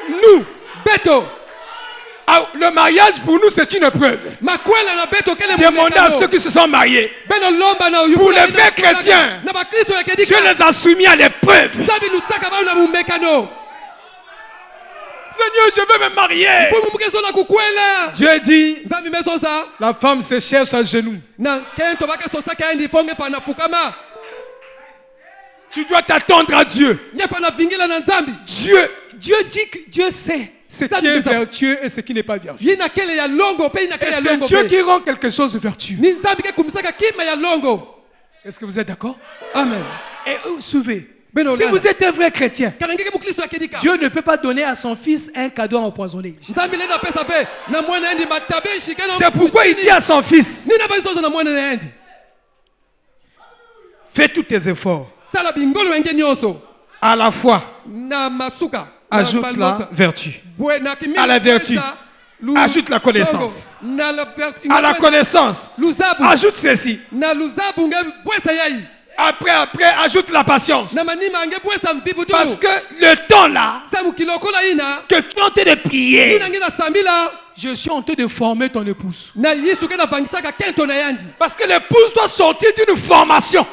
Nous, beto le mariage pour nous c'est une preuve. makwela na beto kele Demandez à ceux qui se sont mariés. beno lomba na Pour les vrais chrétiens, na bakristo ya Dieu kedika les a soumis à l'épreuve. sabi lusaka ba na mumekano Seigneur, je veux me marier. pour mukezo na kukwela Dieu dit, nzambi mesosa la femme se cherche à genoux. na kento baka sosa kaendi fonge fana fukama Tu dois t'attendre à Dieu. nyefa na vingila na nzambi Dieu dit que Dieu sait ce qui est vertueux et ce qui n'est pas vertueux. yina kele ya longo pe ina Et kele ya c'est longo Dieu pe qui rend quelque chose de vertueux. ni nzambi ke kumisaka kima ya longo. Est-ce que vous êtes d'accord? Amen. Et suivez. Ben, Si vous êtes un vrai chrétien, Kanangeke mukristo ya kedika Dieu ne peut pas donner à son fils un cadeau empoisonné. nzambi lenda pesa pe na mwana endi matabishi kana C'est pourquoi il dit à son fils, nina baisoza na mwana endi fais tous tes efforts. sala bingolo enge nyonso À la foi, na masuka ajoute la vertu. À la vertu, ajoute la connaissance. À la connaissance, ajoute ceci. Après, ajoute la patience. Parce que le temps là, que tu es en train de prier, je suis en train de former ton épouse. Parce que l'épouse doit sortir d'une formation.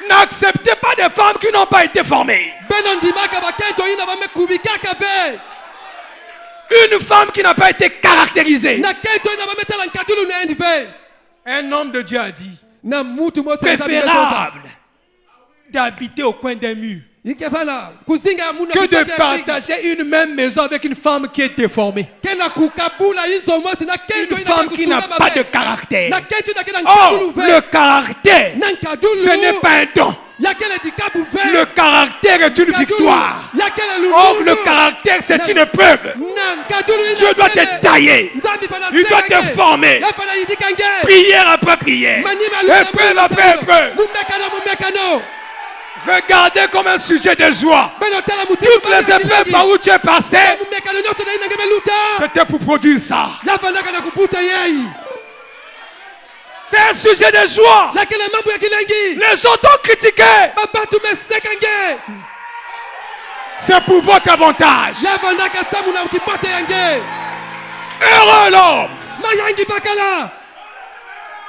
N'acceptez pas des femmes qui n'ont pas été formées. Une femme qui n'a pas été caractérisée. Un homme de Dieu a dit, préférable d'habiter au coin d'un mur que de partager une même maison avec une femme qui est déformée. Une femme qui n'a pas de caractère. Oh, le caractère, ce n'est pas un don. Le caractère est une victoire. Or, le caractère, c'est une épreuve. Dieu doit te tailler. Il doit te former. Prière après prière. Épreuve après épreuve. Regardez comme un sujet de joie. Toutes les épreuves par où tu es passé, c'était pour produire ça. C'est un sujet de joie. Les gens t'ont critiqué. C'est pour votre avantage. Heureux l'homme.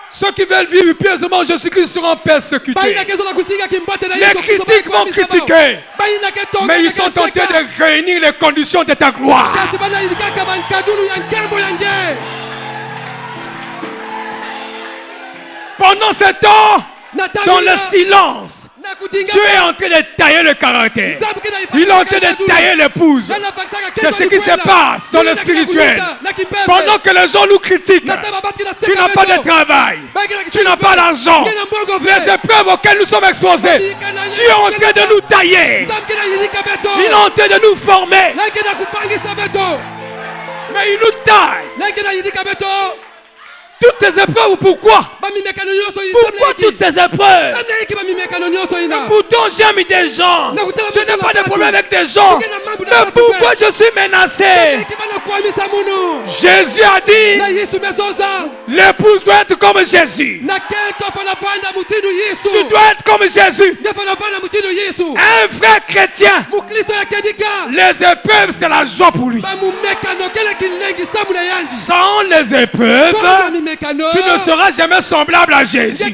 Ceux qui veulent vivre pieusement Jésus-Christ seront persécutés. Les critiques vont critiquer. Mais ils sont en train de réunir les conditions de ta gloire. Pendant ce temps, dans le silence, Dieu est en train de tailler le caractère. Il est en train de tailler l'épouse. C'est ce qui se passe dans le spirituel. Pendant que les gens nous critiquent, tu n'as pas de travail, tu n'as pas d'argent, les épreuves auxquelles nous sommes exposés, Dieu est en train de nous tailler. Il est en train de nous former. Mais il nous taille. Toutes ces épreuves, pourquoi? Pourquoi toutes ces épreuves? Pourtant j'aime des gens. Je n'ai pas de problème avec des gens. Mais pourquoi je suis menacé? Jésus a dit, l'épouse doit être comme Jésus. Tu dois être comme Jésus. Un vrai chrétien, les épreuves c'est la joie pour lui. Sans les épreuves, tu ne seras jamais semblable à Jésus.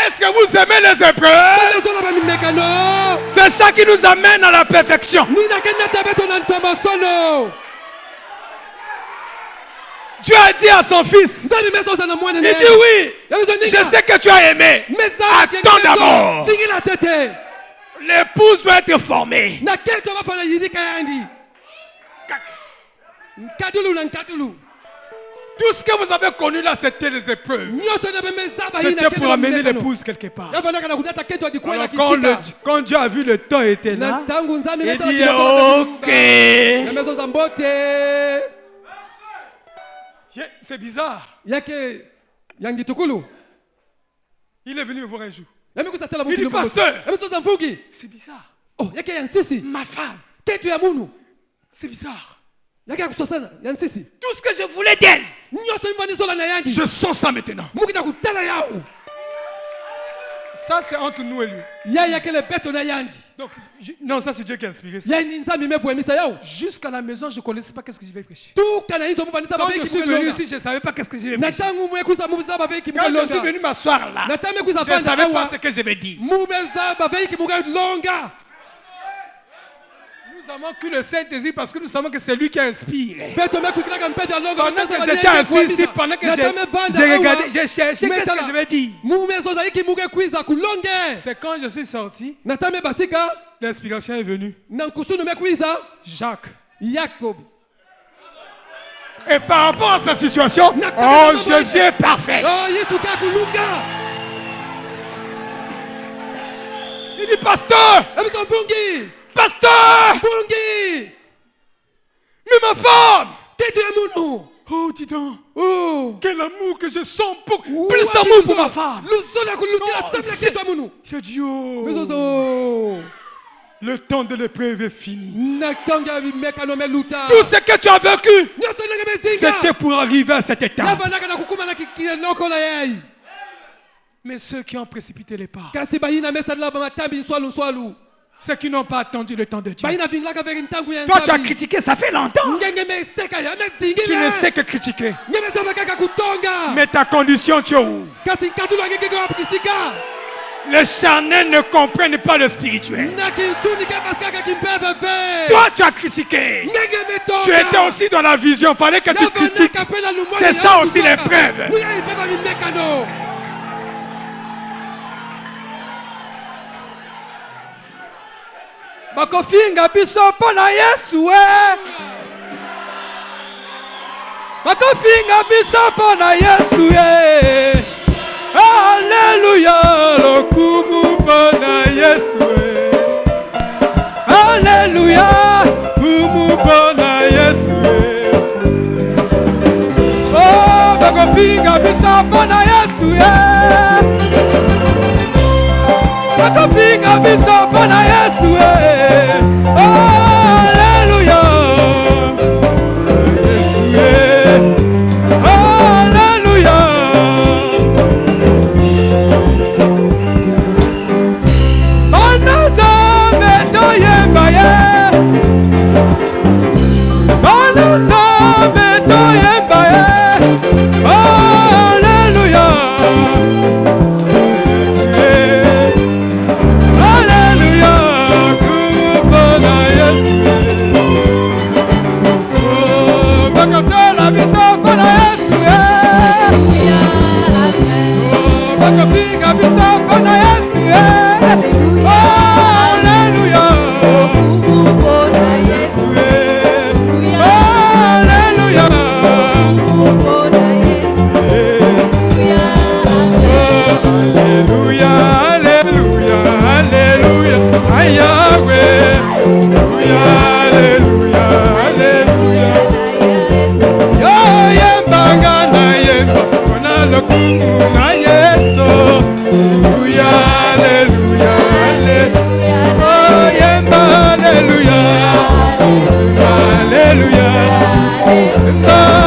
Est-ce que vous aimez les épreuves? C'est ça qui nous amène à la perfection. Dieu a dit à son fils, il dit oui, je sais que tu as aimé. Attends d'abord. L'épouse doit être formée. Tout ce que vous avez connu là, c'était les épreuves. C'était pour amener l'épouse quelque part. Alors quand Dieu a vu le temps était là, il dit ok. C'est bizarre. Il est venu me voir un jour. Il dit pasteur, c'est bizarre. Ma femme, c'est bizarre. Tout ce que je voulais d'elle, je sens ça maintenant. Ça, c'est entre nous et lui. Donc, non, ça, c'est Dieu qui a inspiré ça. Jusqu'à la maison, je ne connaissais pas qu'est-ce que je vais prêcher. Quand je suis venu ici, je ne savais pas qu'est-ce que je vais prêcher. Quand je suis venu m'asseoir là, je ne savais pas ce que je vais dire. Nous avons que le Saint-Esprit parce que nous savons que c'est lui qui inspire. Pendant que j'étais assis ici, pendant que j'ai regardé, j'ai cherché qu'est-ce que je vais dire. C'est quand je suis sorti, l'inspiration est venue. Jacques. Et par rapport à sa situation, oh, Jésus est parfait. Il dit, pasteur, pasteur, mais ma femme, oh, dis donc, quel amour que je sens pour plus d'amour pour ma femme. Je dis, oh, le temps de l'épreuve est fini. Tout ce que tu as vécu, c'était pour arriver à cet état. Mais ceux qui ont précipité les pas, ceux qui n'ont pas attendu le temps de Dieu. Toi, tu as critiqué, ça fait longtemps. Tu ne sais que critiquer. Mais ta condition, tu es où? Les charnels ne comprennent pas le spirituel. Toi, tu as critiqué. Tu étais aussi dans la vision. Il fallait que tu critiques. C'est ça aussi l'épreuve. Bakofinga biso pona Yesu Bakofinga biso pona Yesu Alléluia lokumu pona Yesu Alléluia kumu pona Yesu Oh bakofinga biso pona Yesu Bakofinga biso pona Yesu Alléluia Yesu Alléluia Banaza medoye baye Banaza medoye baye Alléluia Bakofinga biso pona Yesu Alléluia pona Yesu Alléluia pona Yesu Alléluia Alléluia Alléluia Yahweh Alléluia Alléluia Yo yembanga na yemba pona lokumu na Yesu Alléluia Alléluia Oh yemba Alléluia Alléluia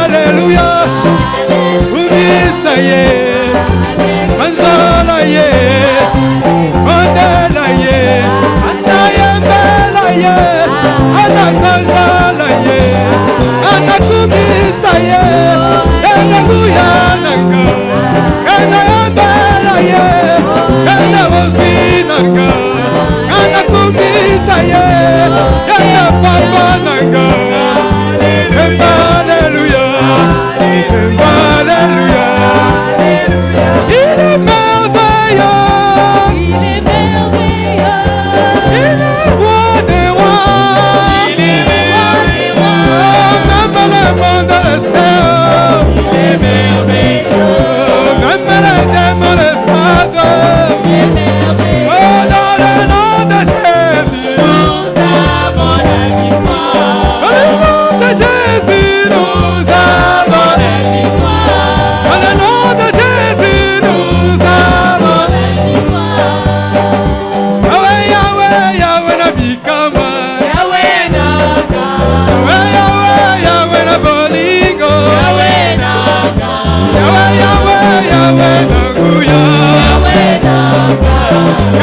Alléluia Ubisa ye Sanzala ye Mandela ye Ana yembela ye Ana sanzala ye Ana kubisa ye Ena guyanaka Ena yembela ye Ena wosinaka Ana kubisa ye Ena papanaka Alléluia Alléluia Il est merveilleux Il est merveilleux Il est roi des rois Il est roi des rois Même le monde le sait Il est merveilleux Même les démons le savent Il est merveilleux Oh dans le nom de Jésus Nous avons la victoire Dans le nom de Jésus Nous avons la victoire Dans le nom de Jésus Nous avons la victoire Yahweh, Yahweh, Yahweh na bikama Yahweh na ka Yahweh, Yahweh, Yahweh na bolingo Hallelujah.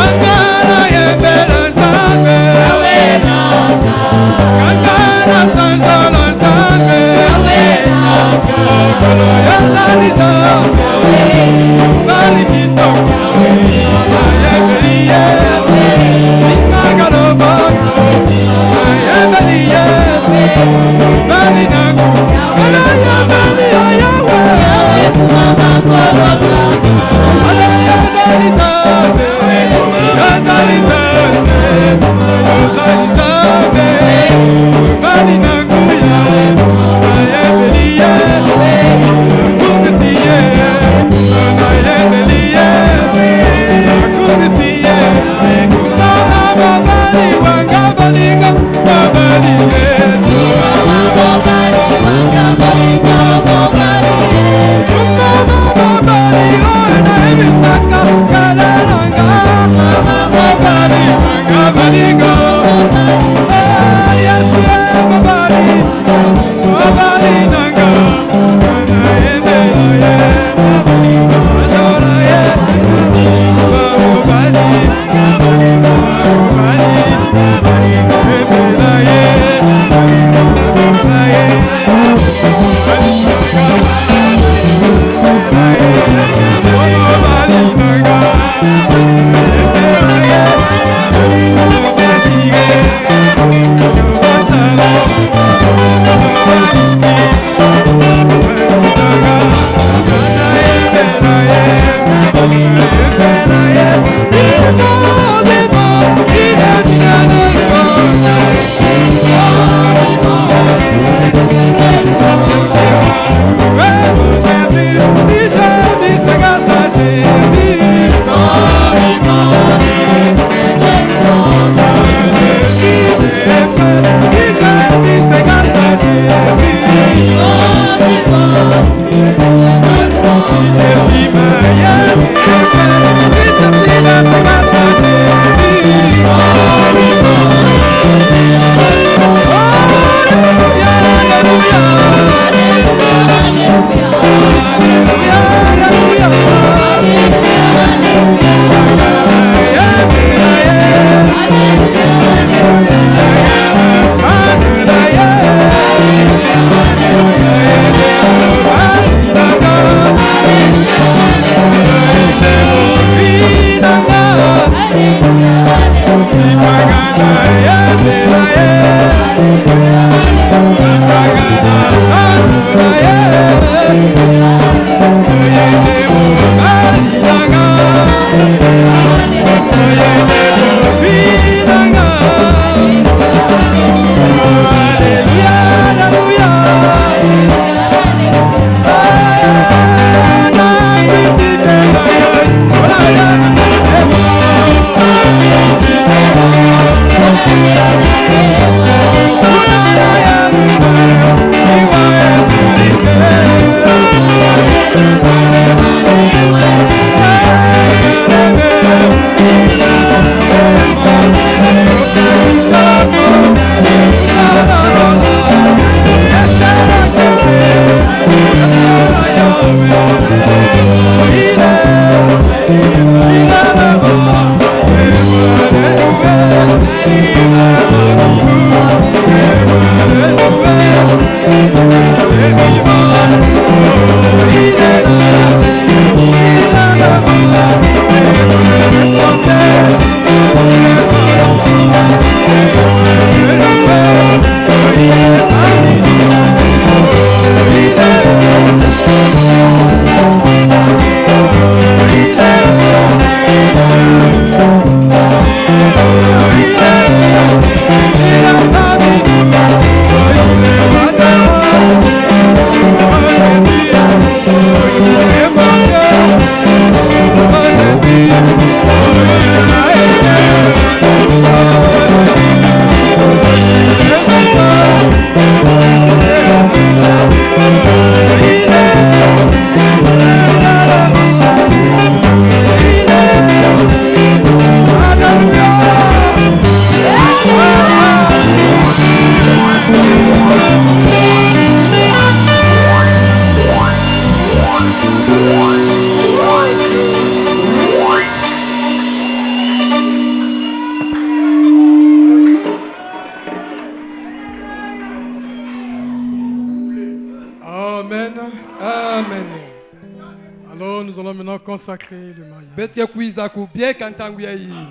allons consacrer le mariage. Betke kuiza kubieka ntangu ya hii.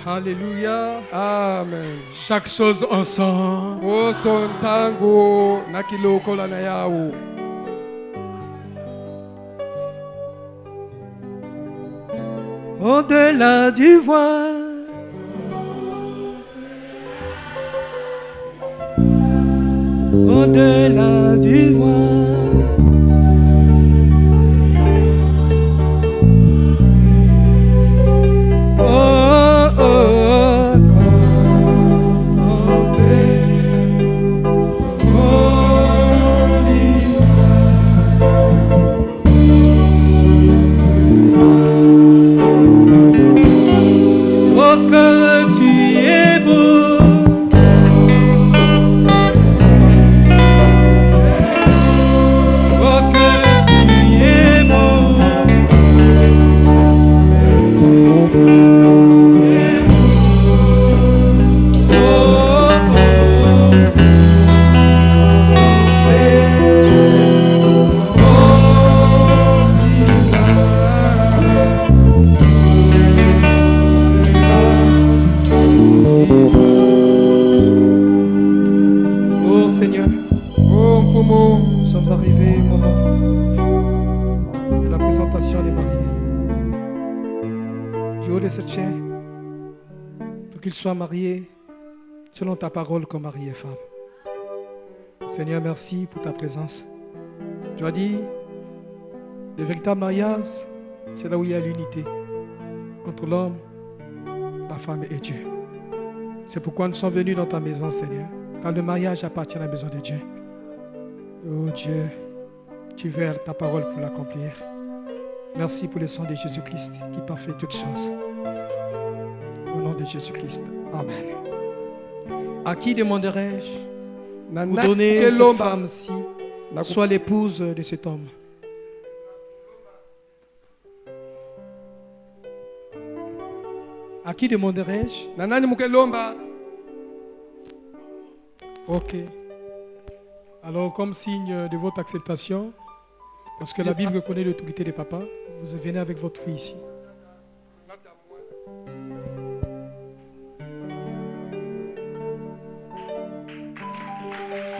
Alléluia. Amen. Chaque chose ensemble. Oso ntangu na kilokola na yawo. Au-delà du voile. Au-delà du voile. Sois marié selon ta parole comme mari et femme. Seigneur, merci pour ta présence. Tu as dit, le véritable mariage, c'est là où il y a l'unité entre l'homme, la femme et Dieu. C'est pourquoi nous sommes venus dans ta maison, Seigneur, car le mariage appartient à la maison de Dieu. Oh Dieu, tu veux ta parole pour l'accomplir. Merci pour le sang de Jésus-Christ qui parfait toutes choses. Au nom de Jésus-Christ. Amen. À qui demanderai-je pour donner cette femme-ci soit l'épouse de cet homme? À qui demanderai-je? Ok. Alors, comme signe de votre acceptation, parce que la Bible connaît l'autorité des papas, vous venez avec votre fille ici.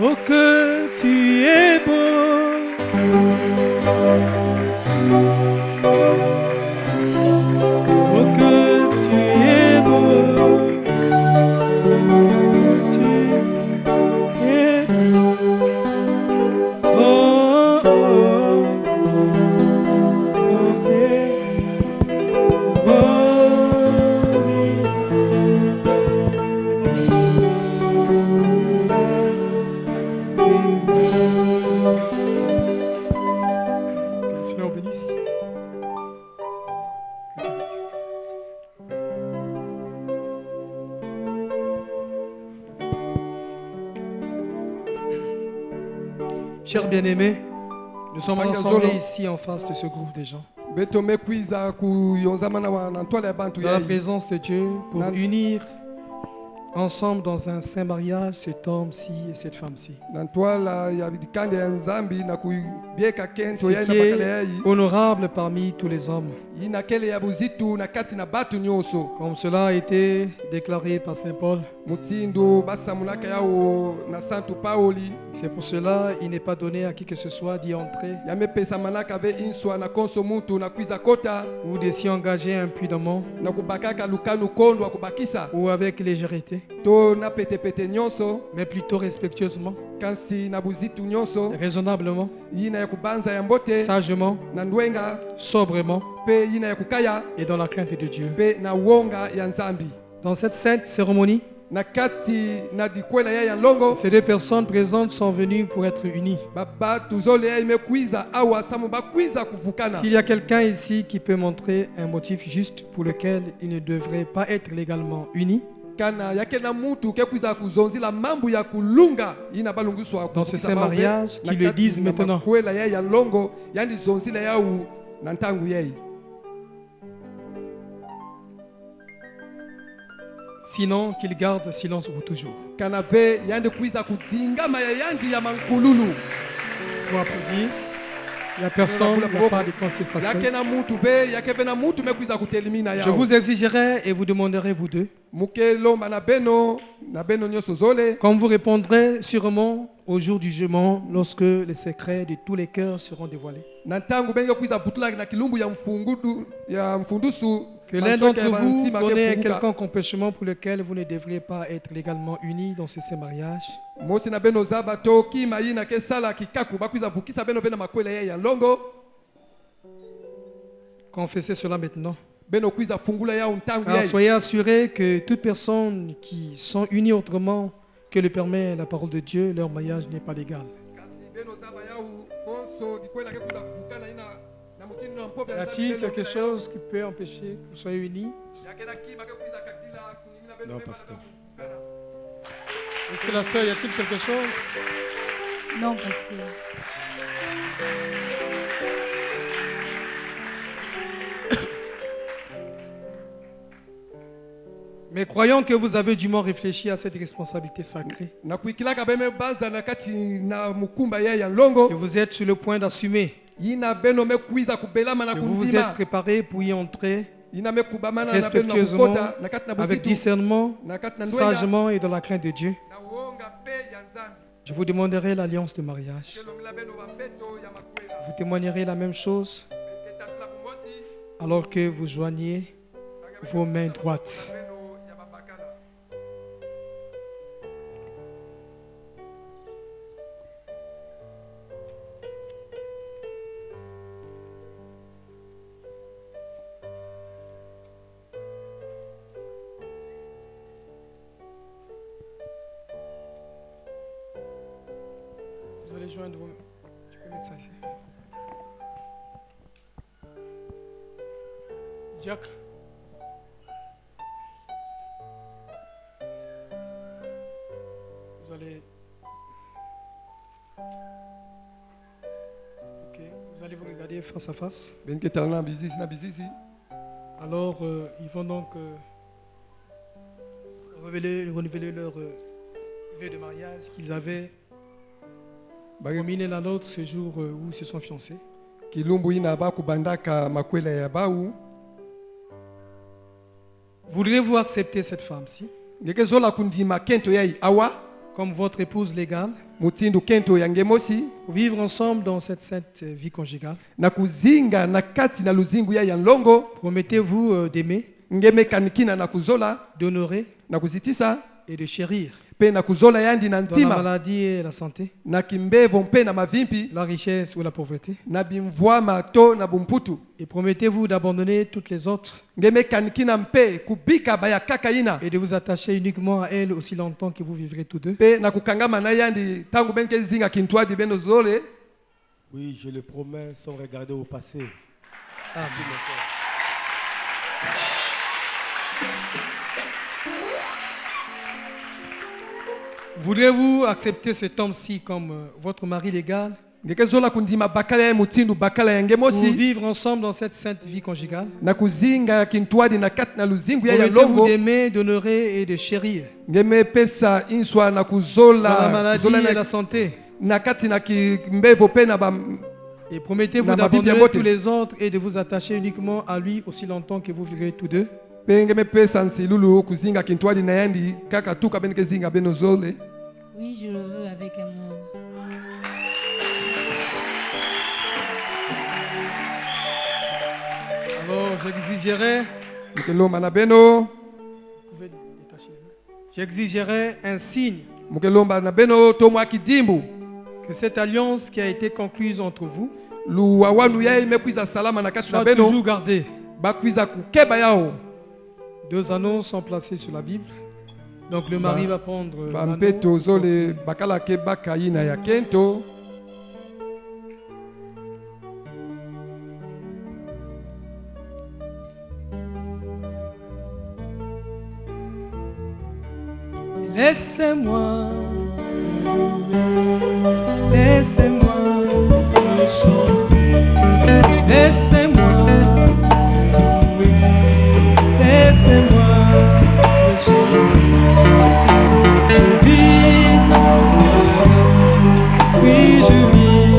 Oh que tu es beau, oh que tu es beau, tu es beau, oh oh, oh Chers bien-aimés, nous sommes rassemblés ici en face de ce groupe de gens. Dans la présence de Dieu pour unir ensemble dans un saint mariage cet homme-ci et cette femme-ci. Ce qui est honorable parmi tous les hommes. Comme cela a été déclaré par Saint Paul. C'est pour cela qu'il n'est pas donné à qui que ce soit d'y entrer ou de s'y engager impudemment ou avec légèreté, mais plutôt respectueusement, raisonnablement, sagement, sobrement et dans la crainte de Dieu. Dans cette sainte cérémonie, ces deux personnes présentes sont venues pour être unies. S'il y a quelqu'un ici qui peut montrer un motif juste pour lequel ils ne devraient pas être légalement unis, dans ce saint mariage, qu'ils le disent maintenant. Sinon, qu'il garde silence pour toujours. Pour applaudir. Il n'y a personne, il n'y a pas de consécration. Je vous exigerai et vous demanderai vous deux. Comme vous répondrez sûrement au jour du jugement, lorsque les secrets de tous les cœurs seront dévoilés. Que l'un d'entre vous connaît un quelconque empêchement pour lequel vous ne devriez pas être légalement unis dans ce mariage. Confessez cela maintenant. Car soyez assurés que toutes personnes qui sont unies autrement que le permet la parole de Dieu, leur mariage n'est pas légal. Y a-t-il quelque chose qui peut empêcher que vous soyez unis? Non, pasteur. Est-ce que la sœur, y a-t-il quelque chose? Non, pasteur. Mais croyons que vous avez dûment réfléchi à cette responsabilité sacrée. Que vous êtes sur le point d'assumer. Que vous vous êtes préparé pour y entrer respectueusement, avec discernement, sagement et dans la crainte de Dieu. Je vous demanderai l'alliance de mariage. Vous témoignerez la même chose alors que vous joignez vos mains droites. Vous allez joindre vos mains. Tu peux mettre ça ici. Diacre. Vous allez... Ok. Vous allez vous regarder face à face. Alors, ils vont donc renouveler leur vœu de mariage qu'ils avaient promis l'un à l'autre ce jour où ils se sont fiancés. Voudriez-vous accepter cette femme-ci comme votre épouse légale pour vivre ensemble dans cette sainte vie conjugale? Promettez-vous d'aimer, d'honorer et de chérir dans la maladie et la santé, la richesse ou la pauvreté? Et promettez-vous d'abandonner toutes les autres et de vous attacher uniquement à elle aussi longtemps que vous vivrez tous deux? Oui, je le promets sans regarder au passé. Amen. Voudriez-vous accepter cet homme-ci comme votre mari légal pour vivre ensemble dans cette sainte vie conjugale? Promettez-vous d'aimer, d'honorer et de chérir dans la maladie et la santé? Et promettez-vous d'abandonner tous les autres et de vous attacher uniquement à lui aussi longtemps que vous vivrez tous deux? Oui, je le veux avec amour. Alors, j'exigerai un signe que cette alliance qui a été concluse entre vous soit toujours gardée. 2 anneaux sont placés sur la Bible. Donc le mari va prendre l'anneau. Laissez-moi me chanter. Laissez-moi me chanter. Je vis, oui je vis.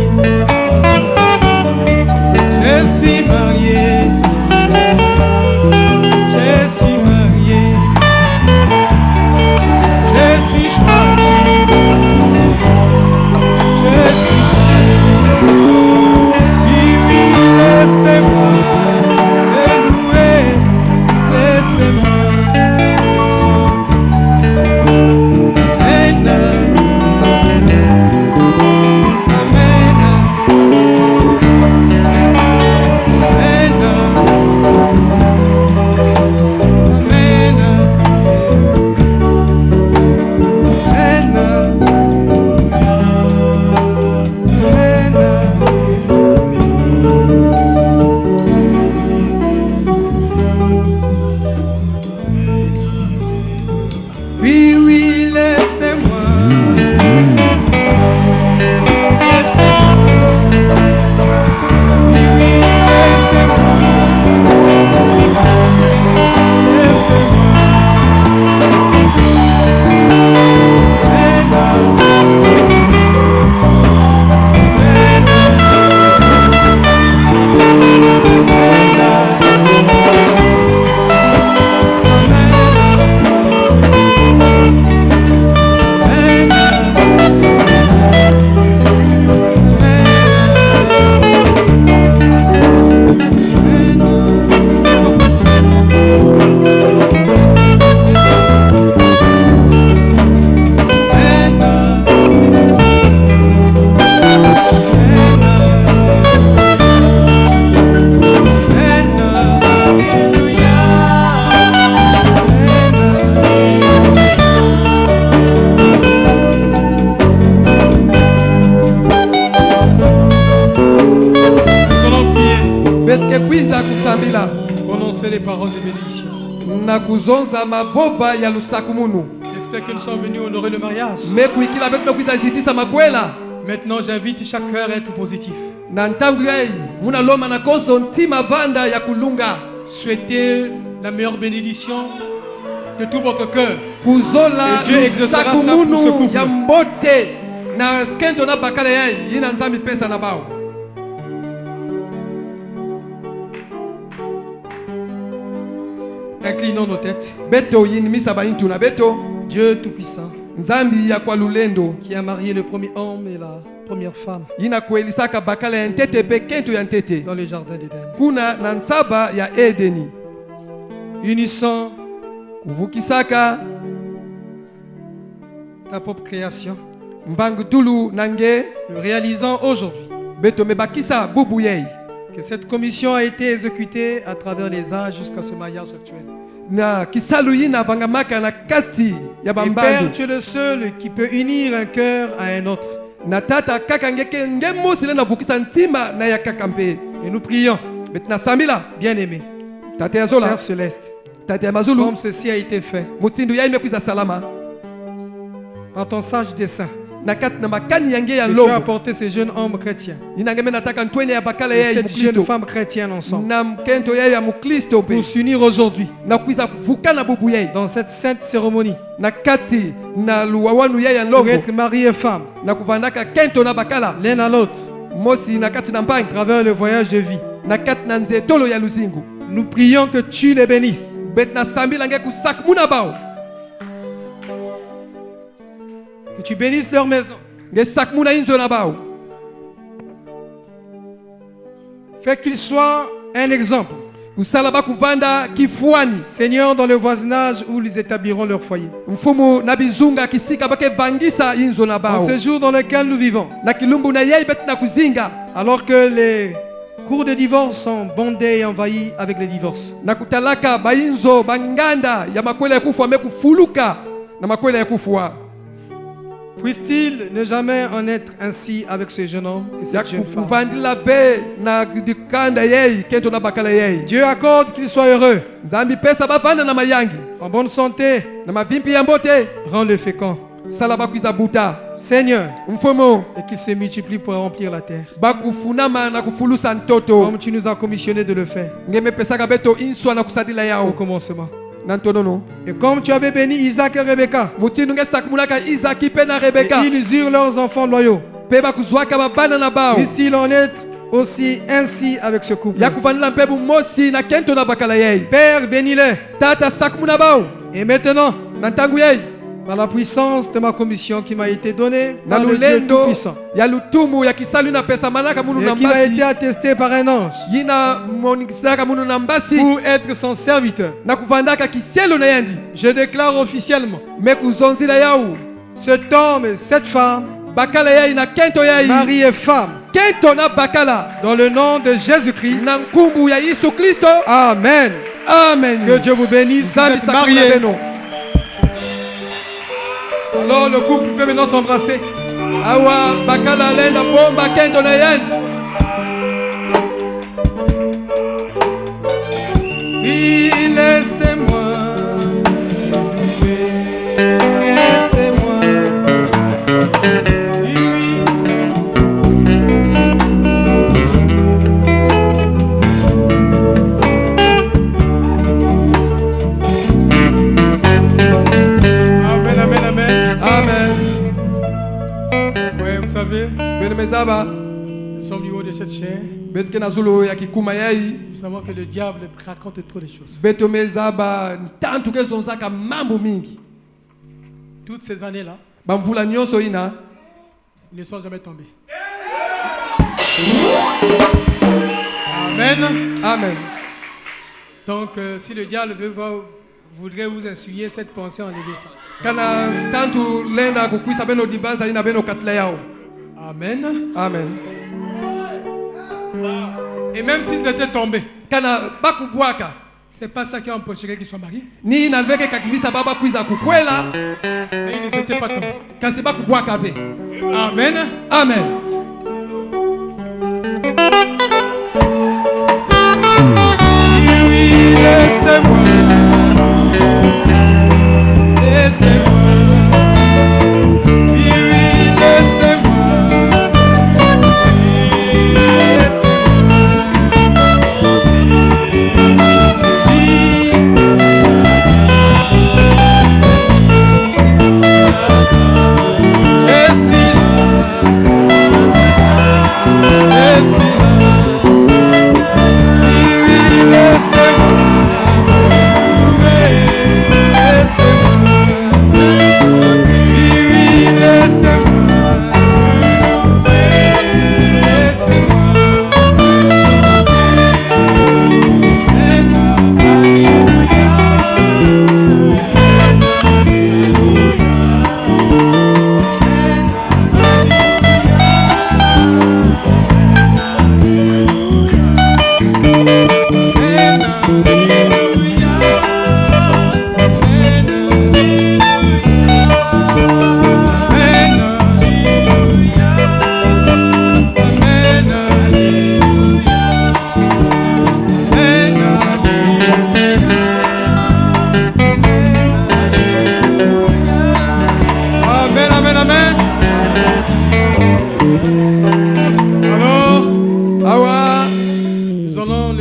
prononcer les paroles de bénédiction. na kuzonza mabova ya lusakumunu. J'espère que nous sommes venus honorer le mariage. Mekuikila betu mekuisa zitisa makwela. Maintenant, j'invite chaque cœur à être positif. Na ntangu yai muna loma na konso ntima vanda ya kulunga. Souhaitez la meilleure bénédiction de tout votre cœur. Kuzola Et Dieu exaucera ça pour ce lusakumunu couple. ya mbote na skento na bakala yai yina nzambi pesa na bao. Inclinons nos têtes. Beto yinimisa baintu na beto. Dieu Tout-Puissant, Nzambi ya kwa lulendo qui a marié le premier homme et la première femme yina kuelisaka bakala ya ntete pe kento ya ntete dans le jardin d'Éden. kuna na nsaba ya Edeni Unissant kuvukisaka ta propre création, mbangutulu nange le réalisant aujourd'hui. beto mebakisa bubu yei Que cette commission a été exécutée à travers les âges jusqu'à ce mariage actuel. na kisalu yina vangamaka na kati ya Et Père, bambandu tu es le seul qui peut unir un cœur à un autre. na tata kaka ngeke nge mosi le navukisa ntima na ya kaka mpe Et nous prions, beti na samila bien-aimé, tata ya zola Père céleste, tata ya mazulu comme ceci a été fait mutindu yai mekwisa salama par ton sage dessein, na kati na makani yange ya que tu as longo apporté ces jeunes hommes chrétiens inangeme nataka ntwene ya bakala et yai cette jeune mukristo femme chrétienne ensemble na mkento yai ya mukristo mpe pour s'unir aujourd'hui na kuiza kuvuka na bubu yai dans cette sainte cérémonie na kati na luwawanu yai ya pour longo être mari et femme na kuvandaka kento na bakala l'un à l'autre mosi na kati na à mpangi travers le voyage de vie. na kati na nzetolo ya luzingu Nous prions que tu les bénisses, beti na sambila nge kusak muna bao que tu bénisses leur maison. nge sak muna inzo na bao Fais qu'ils soient un exemple, kusala bakuvanda kifuani Seigneur, dans le voisinage où ils établiront leur foyer. mfumu na bizunga kisika bakevangisa inzo na En bao ce jour dans lequel nous vivons, na kilumbu na yai beti na kuzinga alors que les cours de divorce sont bondés et envahis avec les divorces. na kutalaka bainzo banganda ya makwela ya kufu amekufuluka na makwela ya kufua Puisse-t-il ne jamais en être ainsi avec ce jeune homme et ya cette jeune femme. kuvandila be na dikanda yei kento na bakala yei Dieu accorde qu'ils soient heureux, nzambi pesa bavanda na mayangi en bonne santé, na mavimpi ya mbote rends-le fécond. sala bakwiza buta Seigneur, mfumu et qu'il se multiplie pour remplir la terre. bakufunama na kufulusa ntoto Comme tu nous as commissionné de le faire ngemepesaka beto inswa na kusadila au yao commencement. na ntonono Et comme tu avais béni Isaac et Rebecca, mutindu ngesakumunaka izaki pe na et rebeka ils eurent leurs enfants loyaux, pe bakuzwaka babana na bao puisse-t-il en être aussi ainsi avec ce couple. ya kuvandila mpe bumosi na kento na bakala yei Père, bénis-les. tata sakumuna bao Et maintenant, na ntangu yei par la puissance de ma commission qui m'a été donnée na par le Dieu lulendo Tout-Puissant, ya lutumu ya kisalu na pesa manaka munu et na qui m'a été mbasi attesté par un ange yina monikisaka munu na mbasi pour être son serviteur, na kuvandaka kisielo na yandi je déclare officiellement me kuzonzila yau cet homme et cette femme, bakala yai na kento yai mari et femme, kento na bakala dans le nom de Jésus-Christ. na nkumbu ya Yesu Kristo. Amen. Amen. Que Dieu vous bénisse. Vous Nzambi êtes sakamuna mariés. beno. Alors le couple peut maintenant s'embrasser. Awa bakala lenda bomba kento na yandi. Oui, laissez-moi. Laissez-moi. Oui, oui. Amen, amen, amen. Amen. Ouais, vous savez, Beno mezaba nous sommes du haut de cette chair. betke na zulu ya kikuma yai. Nous savons que le diable raconte trop de choses. Beto mezaba ntantu kezonzaka mambo mingi. Toutes ces années-là, Bamvula nyonso ina ils ne sont jamais tombés. Amen. Amen. Donc, si le diable voudrait vous insuyer cette pensée, enlevez ça. Kana tantu lenda kukwisa beno dibaza ina beno katla yao. Amen. Amen. Et même s'ils étaient tombés, Kana bakubwaka c'est pas ça qui a empêché qu'ils soient mariés. ni nalveke kakibisa baba kwiza kukwela Mais ils n'étaient pas tombés. kasi bakubwaka be. Amen. Amen. Oui,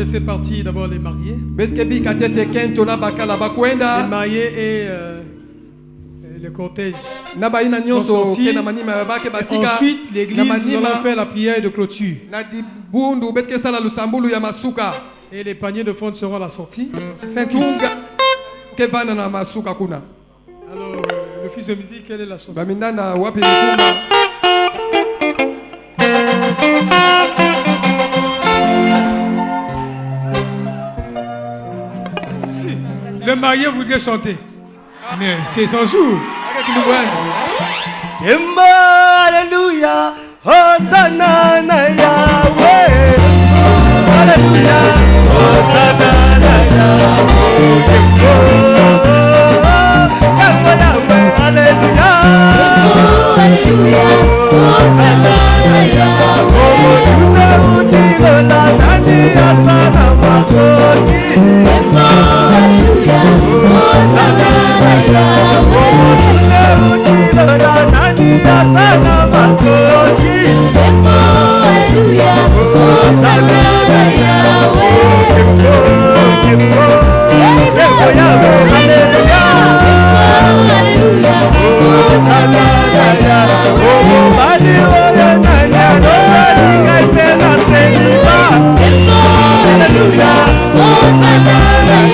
laisser partir d'abord les mariés. Les mariés et le cortège. Ensuite, l'église nous allons faire la prière de clôture. Et les paniers de fonte seront à la sortie. C'est 5 minutes. Alors, le fils de musique, quelle est la chanson? Si, le marié voudrait chanter. Mais c'est son jour. Alléluia, Hosanna na Yahweh. Alléluia, Hosanna na Yahweh. Alléluia, Alléluia, Hosanna na Yahweh. Alléluia, Hosanna na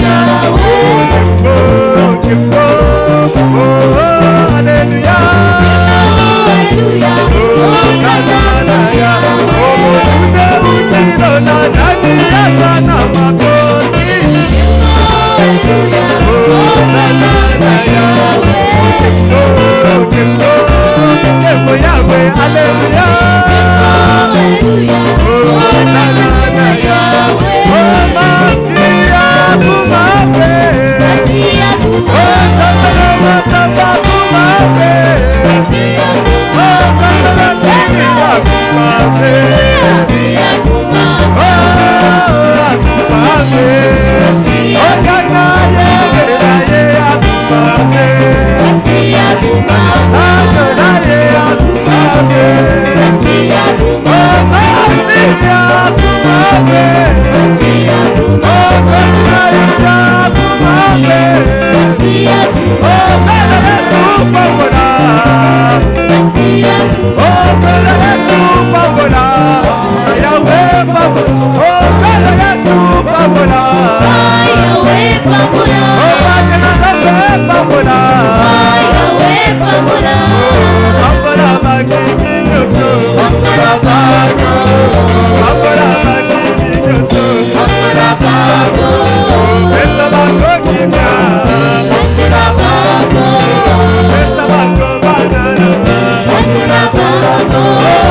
Oh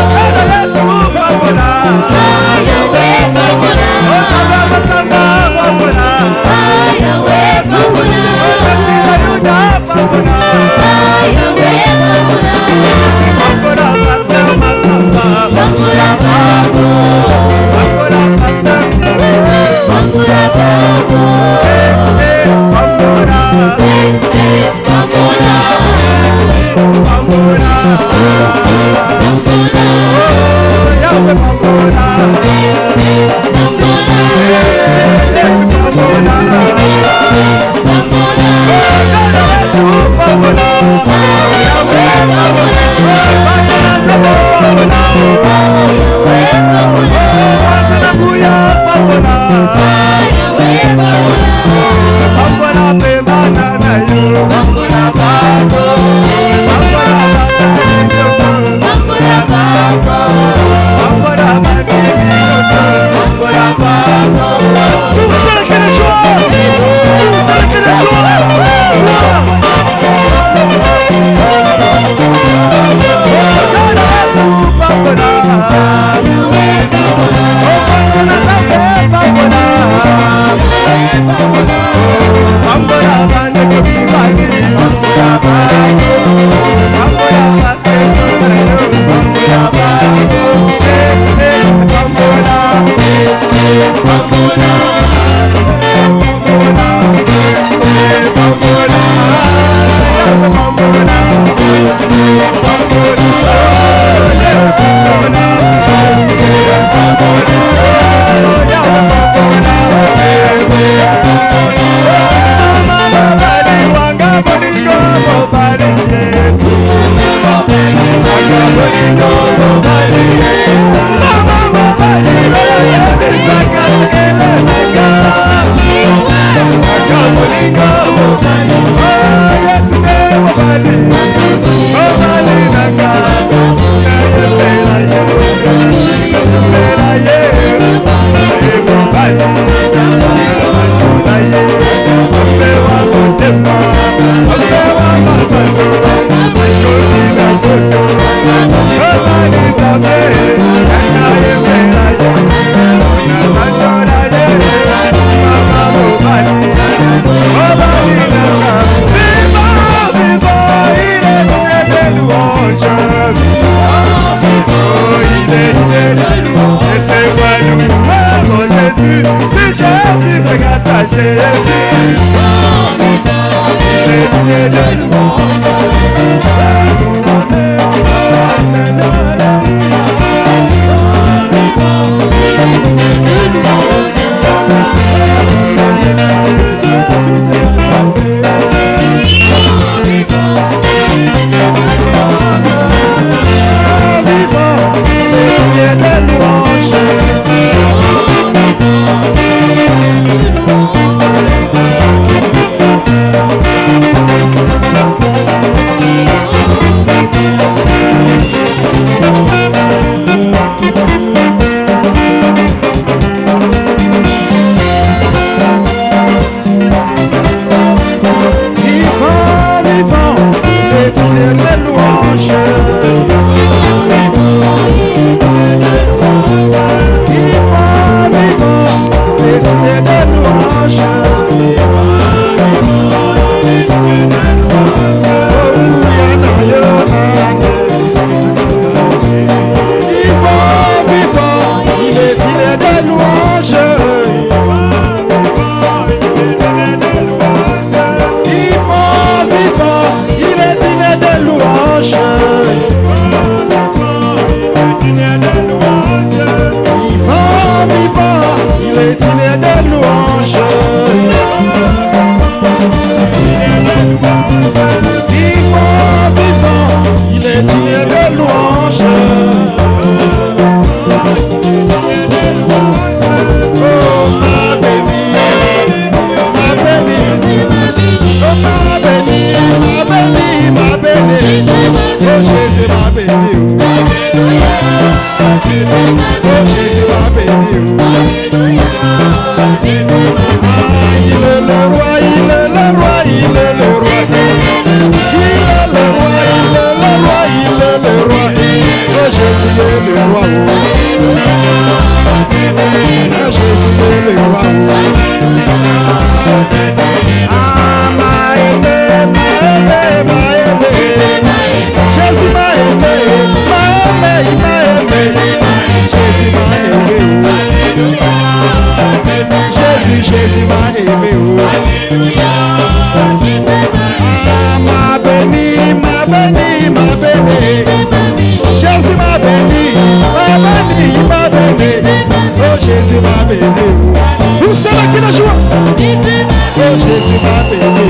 Jésus m'a béni.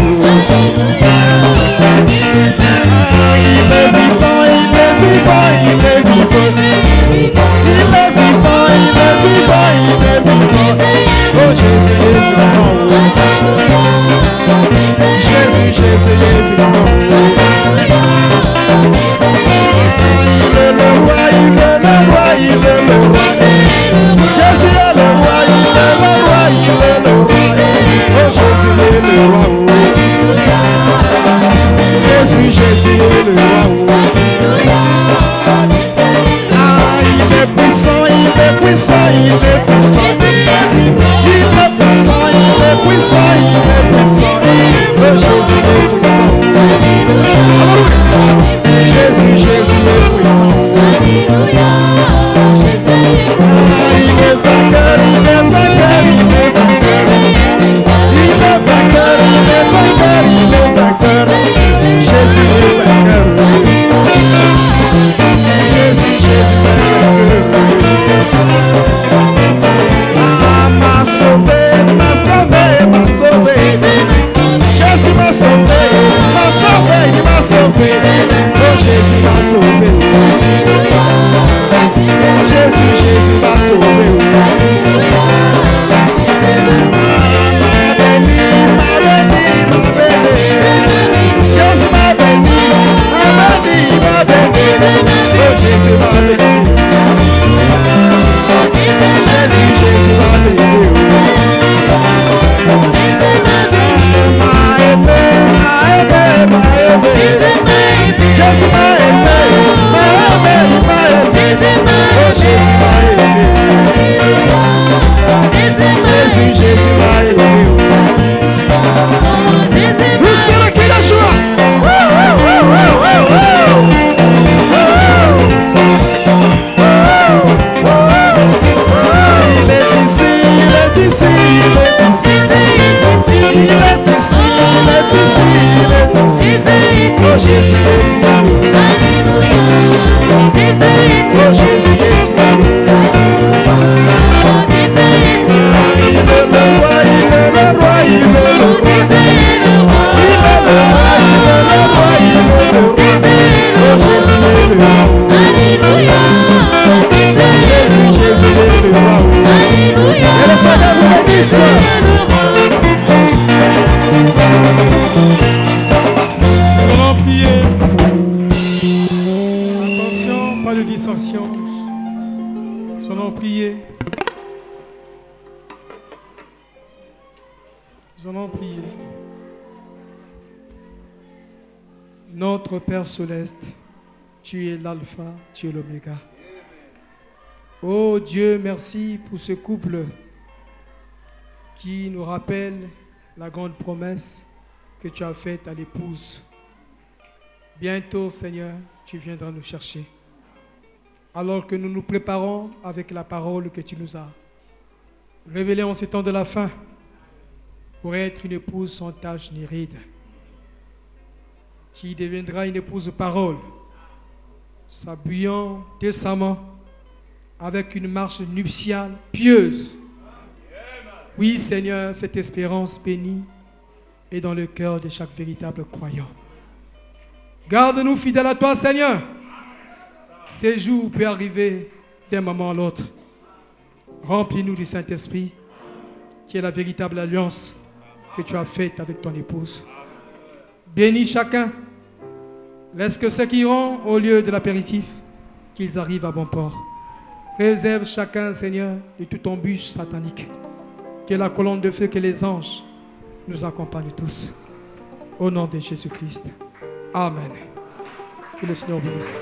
Il est vivant, il est vivant, il est vivant. Il est vivant, il est vivant, il est vivant. Oh Jésus est vivant. Jésus, Jésus est vivant. Il est le roi, il est le roi, il est le roi. Jésus est le roi, il est le roi, il est le roi. Oh Jésus est le roi. Jésus, Jésus est le roi. Ah, il est puissant, il est puissant, il est puissant. Il est puissant, il est puissant, il est puissant. Oh Jésus est puissant. Jésus, Jésus est puissant. Ah, il est vainqueur, il est vainqueur, il est vainqueur. Il est vainqueur, il est vainqueur, il est vainqueur. Jésus est vainqueur. Jésus, Jésus est vainqueur. Ah, m'a sauvé, m'a sauvé, m'a sauvé. Jésus m'a sauvé, m'a sauvé, il m'a sauvé. Oh Jésus m'a sauvé. Jésus, Jésus m'a sauvé. M'a béni, m'a béni, m'a béni. Jésus m'a béni, m'a béni, m'a béni. Oh Jésus m'a béni. Jésus, Jésus m'a béni. M'a aimé, m'a aimé, m'a aimé. Jésus m'a aimé, m'a aimé, m'a aimé. Oh Jésus m'a aimé. Jésus, Jésus m'a aimé. Vous savez qui la joie? Il est ici, il est ici, il est ici. Il est ici, il est ici, il est ici. Oh Jésus est ici. Oh Jésus est ici. Il est le roi, il est le roi, il est le roi. Il est le roi, il est le roi, il est le roi. Oh Jésus est le roi. Jésus, Jésus est le roi. Et le Seigneur vous bénisse. Nous allons prier. Attention, pas de dissension. Nous allons prier. Nous allons prier. Notre Père Céleste, tu es l'alpha, tu es l'oméga. Oh Dieu, merci pour ce couple qui nous rappelle la grande promesse que tu as faite à l'épouse. Bientôt, Seigneur, tu viendras nous chercher. Alors que nous nous préparons avec la parole que tu nous as révélée en ces temps de la fin pour être une épouse sans tache ni ride, qui deviendra une épouse parole, s'habillant décemment avec une marche nuptiale pieuse. Oui, Seigneur, cette espérance bénie est dans le cœur de chaque véritable croyant. Garde-nous fidèles à toi, Seigneur. Ces jours peuvent arriver d'un moment à l'autre. Remplis-nous du Saint-Esprit, qui est la véritable alliance que tu as faite avec ton épouse. Bénis chacun. Laisse que ceux qui iront au lieu de l'apéritif, qu'ils arrivent à bon port. Préserve chacun, Seigneur, de toute embûche satanique. Que la colonne de feu, que les anges nous accompagnent tous. Au nom de Jésus-Christ. Amen. Que le Seigneur bénisse.